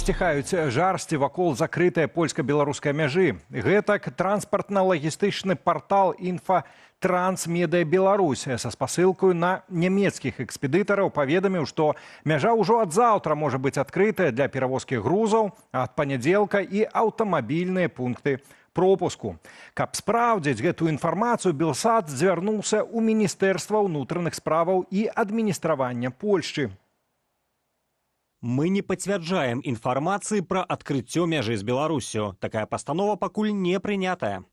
Сціхаюць жарсці вакол закрытай польска-беларускай мяжы. Гэтак транспартна-лагістычны партал «Інфатрансмедыя Беларусь» са спасылкаю на нямецкіх экспедытараў паведаміў, што мяжа ўжо ад заўтра можа быць адкрытая для перавозкі грузаў, а ад панядзелка і аўтамабільныя пункты пропуску. Каб спраўдзіць гэтую інфармацыю, Белсат звярнуўся ў Міністэрства ўнутраных справаў і адміністравання Польшчы. Мы не пацвярджаем інфармацыі пра адкрыццё мяжы з Беларусю. Такая пастанова пакуль не прынятая.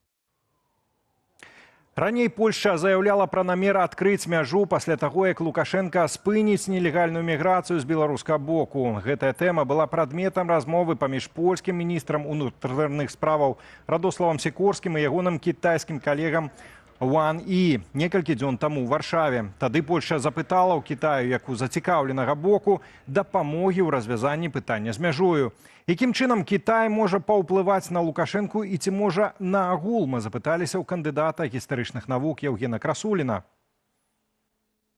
Раней Польшча заяўляла пра намер адкрыць мяжу пасля таго, як Лукашенка спыніць нелегальную міграцыю з беларускага боку. Гэтая тэма была прадметам размовы паміж польскім міністрам унутраных справаў Радославам Сікорскім і ягоным кітайскім калегам Ван І некалькі дзён таму ў Варшаве. Тады Польшча запытала ў Кітаю, як у зацікаўленага боку, дапамогі ў развязанні пытання з мяжою. Якім чынам Кітай можа паўплываць на Лукашэнку і ці можа наагул, мы запыталіся ў кандыдата гістарычных навук Яўгена Красуліна.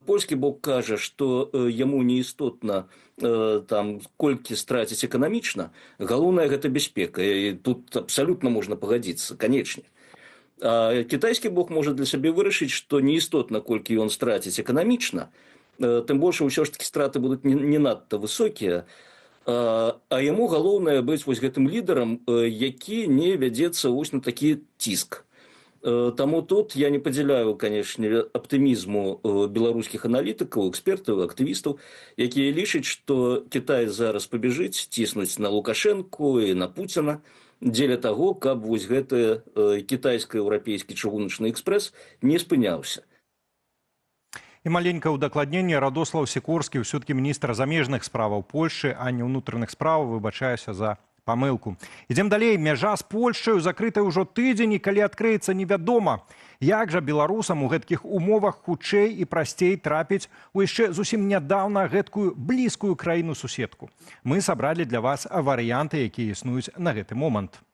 Польскі бок кажа, што яму неістотна колькі страціць эканамічна. Галоўнае гэта бяспека. І тут абсалютна можна пагадзіцца, канечне. А кітайскі бок можа для сябе вырашыць, што неістотна, колькі ён страціць эканамічна, тым больш ўсё ж такі страты будуць не надта высокія, а яму галоўнае быць вось гэтым лідарам, які не вядзецца вось на такі ціск. Таму тут я не падзяляю, канешне, аптымізму беларускіх аналітыкаў, экспертаў, актывістаў, якія лічаць, што Кітай зараз пабяжыць ціснуць на Лукашэнку і на Пуціна, дзеля таго, каб вось гэты кітайска-еўрапейскі чыгуначны экспрэс не спыняўся. І маленькае ўдакладненне. Радослаў Сікорскі, ўсё-такі міністр замежных справаў Польшчы, а не ўнутраных справаў, выбачаюся за памылку. Ідзем далей. Мяжа з Польшчаю закрытая ўжо тыдзень, і калі адкрыецца, невядома. Як жа беларусам у гэткіх умовах хутчэй і прасцей трапіць у яшчэ зусім нядаўна гэткую блізкую краіну-суседку? Мы сабралі для вас варыянты, якія існуюць на гэты момант.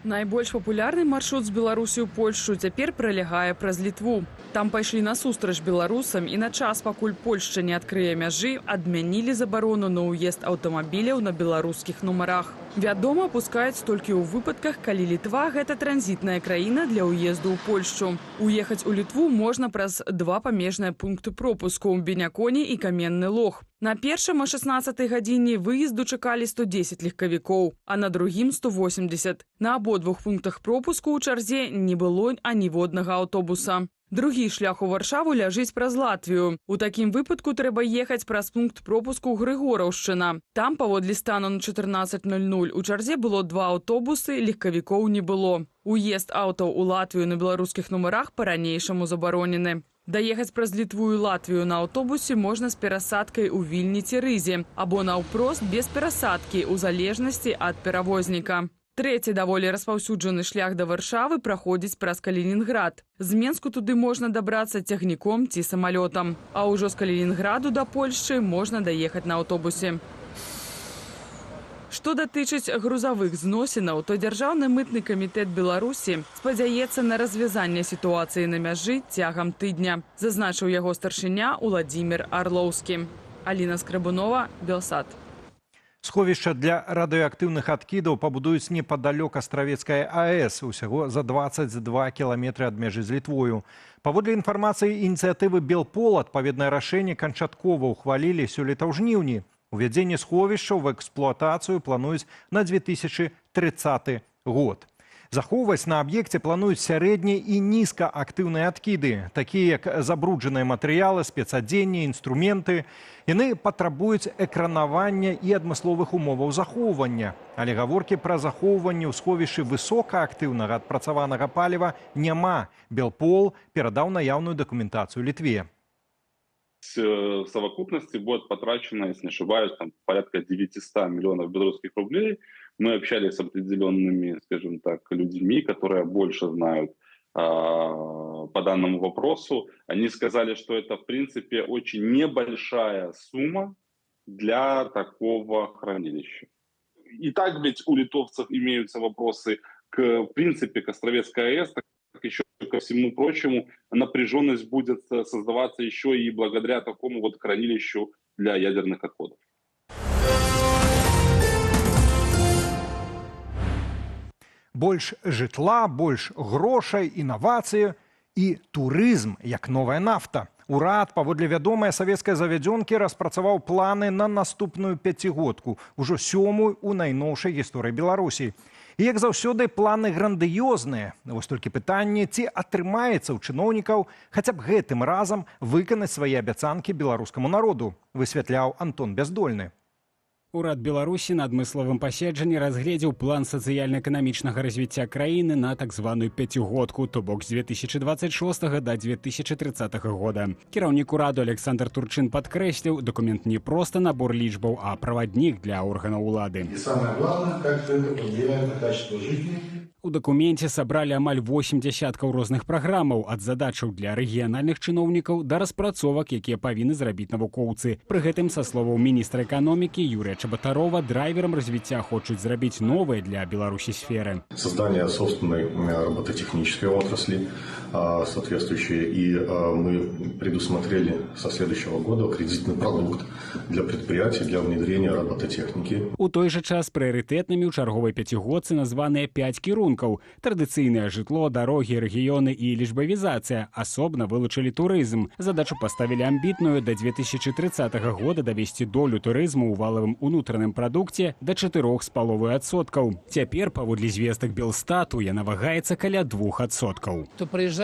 Найбольш папулярны маршрут з Беларусі ў Польшчу цяпер пралягае праз Літву. Там пайшлі насустрач беларусам і на час, пакуль Польшча не адкрые мяжы, адмянілі забарону на ўезд аўтамабіляў на беларускіх нумарах. Вядома, пускаюць толькі ў выпадках, калі Літва – гэта транзітная краіна для ўезду ў Польшчу. Уехаць у Літву можна праз два памежныя пункты пропуску – Беняконе і Каменны Лог. На першым о 16-й гадзіне выезду чакалі 110 легкавікоў, а на другім – 180. На абодвух пунктах пропуску ў чарзе не было аніводнага аўтобуса. Другі шлях у Варшаву ляжыць праз Латвію. У такім выпадку трэба ехаць праз пункт пропуску Грыгораўшчына. Там, паводле стану на 14:00, у чарзе было два аўтобусы, легкавікоў не было. Уезд аўтаў у Латвію на беларускіх нумарах па-ранейшаму забаронены. Даехаць праз Літву і Латвію на аўтобусе можна з перасадкай у Вільні ці Рызе, або наўпрост без перасадкі, у залежнасці ад перавозніка. Трэці даволі распаўсюджаны шлях да Варшавы праходзіць праз Калінінград. З Менску туды можна дабрацца цягніком ці самалётам. А ўжо з Калінінграду да Польшчы можна даехаць на аўтобусе. Што датычыць грузавых зносінаў, то Дзяржаўны мытны камітэт Беларусі спадзяецца на развязанне сітуацыі на мяжы цягам тыдня, зазначыў яго старшыня Уладзімір Арлоўскі. Аліна Скрабунова, Белсат. Сховішча для радыеактыўных адкідаў пабудуюць непадалёк Астравецкай АЭС, усяго за 22 кіламетры ад мяжы з Літвою. Паводле інфармацыі ініцыятывы Белпол, адпаведнае рашэнне канчаткова ўхвалілі сёлета ў жніўні. Увядзенне сховішчаў в эксплуатацыю плануюць на 2030 год. Захоўваць на аб'екце плануюць сярэднія і нізкаактыўныя адкіды, такія як забруджаныя матэрыялы, спецадзенне, інструменты. Яны патрабуюць экранавання і адмысловых умоваў захоўвання. Але гаворкі пра захоўванне ў сховішчы высокаактыўнага адпрацаванага паліва няма. Белпол перадаў наяўную дакументацыю Літве. В совокупности будет потрачено, если не ошибаюсь, порядка 900 миллионов белорусских рублей. Мы общались с определенными, скажем так, людьми, которые больше знают по данному вопросу. Они сказали, что это, в принципе, очень небольшая сумма для такого хранилища. И так ведь у литовцев имеются вопросы в принципе, к Островецкой АЭС, так еще ко всему прочему, напряженность будет создаваться еще и благодаря такому вот хранилищу для ядерных отходов. Больш жытла, больш грошай, інавацыі і турызм, як новая нафта. Урад, паводле вядомай савецкай завядзёнкі, распрацаваў планы на наступную пяцігодку, ужо 7-ю ў найноўшай гісторыі Беларусі. І, як заўсёды, планы грандыёзныя. Вось толькі пытанне, ці атрымаецца ў чыноўнікаў хаця б гэтым разам выканаць свае абяцанкі беларускаму народу, высвятляў Антон Бяздольны. Урад Беларусі на адмысловым паседжанні разгледзеў план сацыяльна-эканамічнага развіцця краіны на так званую пяцігодку, то бок з 2026 да 2030 года. Кіраўнік ураду Александр Турчин падкрэсліў, документ не проста набор лічбаў, а праваднік для органаў улады. И самое главное, как это повлияет на качество жизни. У дакуменце сабралі амаль 8 дзясяткаў розных праграмаў, ад задачаў для рэгіянальных чыноўнікаў да распрацовак, якія павінны зрабіць навукоўцы. Пры гэтым, са словаў міністра эканомікі Юрія Чабатарова, драйверам развіцця хочуць зрабіць новыя для Беларусі сферы. Создание собственной робототехнической отрасли соответствующей. И мы предусмотрели со следующего года кредитный продукт для предприятий для внедрения робототехники. У той жа час прыярытэтнымі ў чарговай пяцігодцы названыя 5 кірункаў. Традыцыйнае жытло, дарогі, рэгіёны і лічбавізацыя. Асобна вылучылі турызм. Задачу паставілі амбітную да 2030 года давесці долю турызму ў валавым унутраным прадукце да 4,5%. Цяпер, паводле звестак Белстату, яна вагаецца каля 2%. То прыязджаюць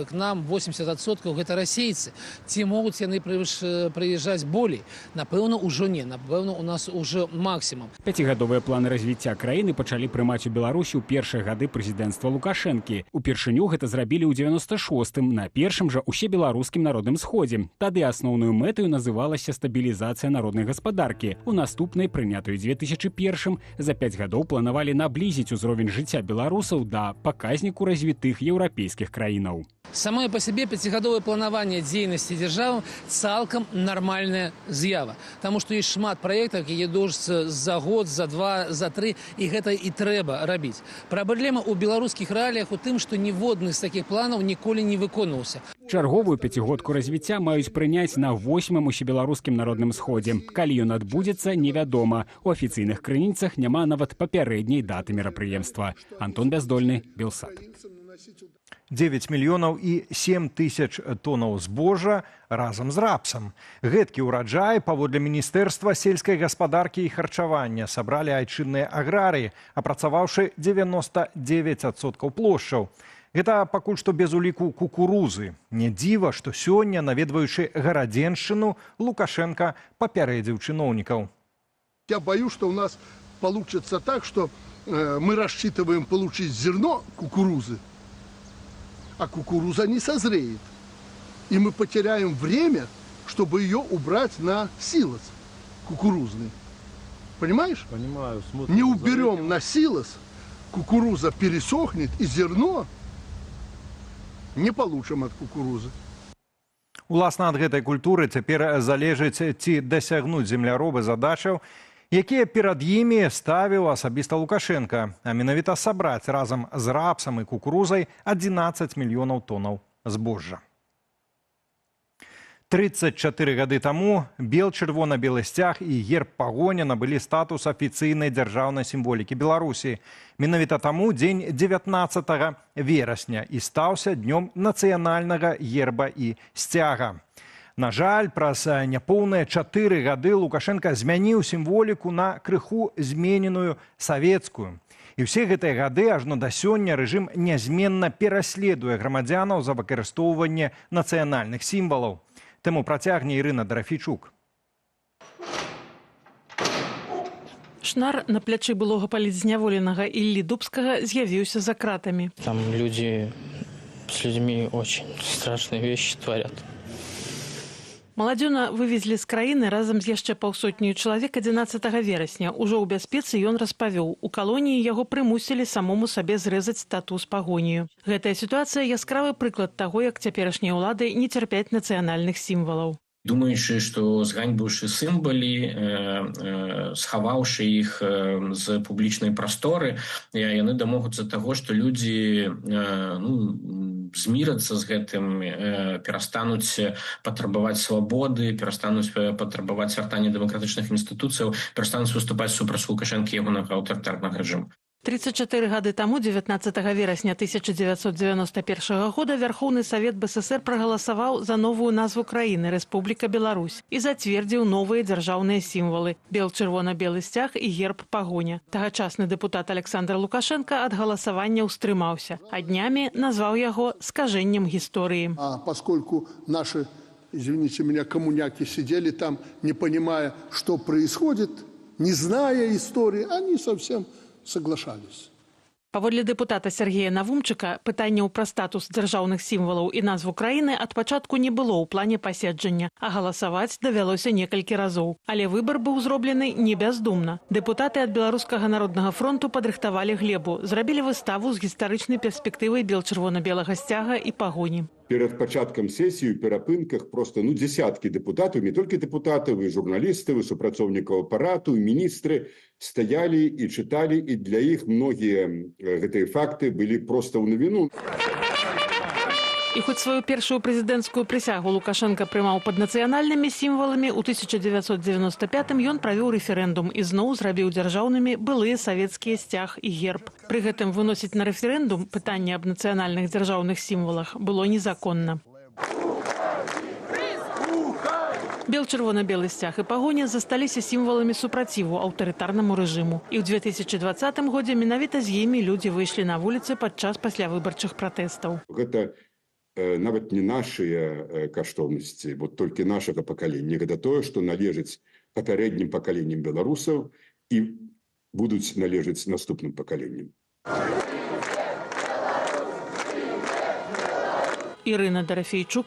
к нам 80%, гэта расейцы. Ці могуць яны прыязджаць болей? Напэўна, ужо не. Напэўна, у нас уже максімум. Пяцігадовыя планы развіцця краіны пачалі прымаць у Беларусі ў першыя гады прэзідэнцтва Лукашэнкі. Упершыню гэта зрабілі ў 96-м, на першым жа усебеларускім народным сходзе. Тады асноўную мэтаю называлася стабілізацыя народнай гаспадаркі. У наступнай, прынятой 2001-м, за 5 гадоў планавалі наблізіць узровень жыцця беларусаў да паказніку развітых еўрапейскіх краінаў. Самое по себе пятигадовое планаванне дзейнасці дзяржавы цалкам нармальная з'ява. Таму што ёсць шмат праектаў, якія доўжацца за год, за 2, за 3, і гэта і трэба рабіць. Праблема ў беларускіх рэаліях у тым, што ніводны з такіх планаў ніколі не выконваўся. Чарговую пяцігодку развіцця маюць прыняць на 8-м усебеларускім народным сходзе. Калі ён адбудзецца, невядома. У афіцыйных крыніцах няма нават папярэдняй даты мерапрыемства. Антон Бяздольны, Белсат. 9 мільёнаў і 7 тысяч тонаў збожжа разам з рапсам. Гэткі ўраджай, паводле Міністэрства сельскай гаспадаркі і харчавання, сабралі айчынныя аграрыі, апрацаваўшы 99% плошчаў. Гэта пакуль што без уліку кукурузы. Не дзіва, што сёння, наведваючы Гарадзеншчыну, Лукашенко папярэдзіў чыноўнікаў. Я боюсь, что у нас получится так, что мы рассчитываем получить зерно кукурузы, а кукуруза не созреет. И мы потеряем время, чтобы ее убрать на силос кукурузный. Понимаешь? Понимаю. Не уберем на силос, кукуруза пересохнет, и зерно не получим от кукурузы. Уласна, ад гэтай культуры цяпер залежыць, ці дасягнуць земляробы задачаў, якія перад імі ставіў асабіста Лукашенко, а менавіта сабраць разам з рапсам і кукурузай 11 мільёнаў тонаў збожжа. 34 гады таму бел-чырвона-белы сцяг і герб пагоня набылі статус афіцыйнай дзяржаўнай сімволікі Беларусі. Менавіта таму дзень 19 верасня і стаўся днём нацыянальнага герба і сцяга. На жаль, праз няпоўныя 4 гады Лукашенко змяніў сімволіку на крыху змененую савецкую. І ўсе гэтыя гады ажно да сёння рэжым нязменна пераследуе грамадзянаў за выкарыстоўванне нацыянальных сімвалаў. Тэму працягне Ірына Дарафійчук. Шнар на плячы былога палітзняволенага Іллі Дубскага з'явіўся за кратамі. Там люди с людьми очень страшные вещи творят. Маладзёна вывезлі з краіны разам з яшчэ паўсотняю чалавек 11 верасня. Ужо ў бяспецы ён распавёў. У калоніі яго прымусілі самому сабе зрэзаць тату з пагонію. Гэтая сітуацыя яскравы прыклад таго, як цяперашнія ўлады не цярпяць нацыянальных сімвалаў. Думаючы, што зганьбыўшы сімвалы, схаваўшы іх з публічнай прасторы, яны дамогуцца таго, што людзі змірацца з гэтым, перастануць патрабаваць свабоды, перастануць патрабаваць вяртання дэмакратычных інстытуцыяў, перастануць выступаць супраць Лукашэнкі і ягонага аўтарытарнага рэжыму. 34 гады таму, 19 верасня 1991 года, Верховный Совет БССР прагаласаваў за новую назву краіны Рэспубліка Беларусь і зацвердзіў новыя дзяржаўныя сімвалы – бел-чырвона-белы сцяг і герб пагоня. Тагачасны дэпутат Александр Лукашенко ад галасавання ўстрымаўся, а днямі назваў яго скажэннем гісторыі. А поскольку наши, извините меня, коммуняки сидели там, не понимая, что происходит, не зная истории, они совсем соглашались. Паводле дэпутата Сергея Навумчыка, пытанняў пра статус дзяржаўных сімвалаў і назву краіны ад пачатку не было ў плане паседжання, а галасаваць давялося некалькі разоў. Але выбар быў зроблены не бяздумна. Дэпутаты ад Беларускага народнага фронту падрыхтавалі глебу, зрабілі выставу з гістарычнай перспектывай бел-чырвона-белага сцяга і пагоні. Перед пачаткам сесії ў перапынках просто дзесяткі дэпутатаў, не толькі дэпутатаў, і журналістаў, і супрацоўнікаў апарату, і міністры стаялі і чыталі, і для іх многія гэтыя факты былі проста ў навіну. І хоць сваю першую прэзідэнцкую прысягу Лукашенко прымаў пад нацыянальнымі сімваламі, у 1995-м ён правёў рэферэндум і зноў зрабіў дзяржаўнымі былыя савецкія сцяг і герб. Пры гэтым выносіць на рэферэндум пытанне аб нацыянальных дзяржаўных сімвалах было незаконна. Бел-чырвона-белы сцяг і пагоня засталіся сімваламі супраціву аўтарытарнаму рэжыму. І ў 2020 годзе менавіта з імі людзі выйшлі на вуліцы падчас паслявыбарчых пратэстаў. Гэта нават не нашыя каштоўнасці, вот толькі нашага пакалення. Гэта тое, што належыць папярэднім пакаленням беларусаў і будуць належыць наступным пакаленням. Ірына Дарафейчук,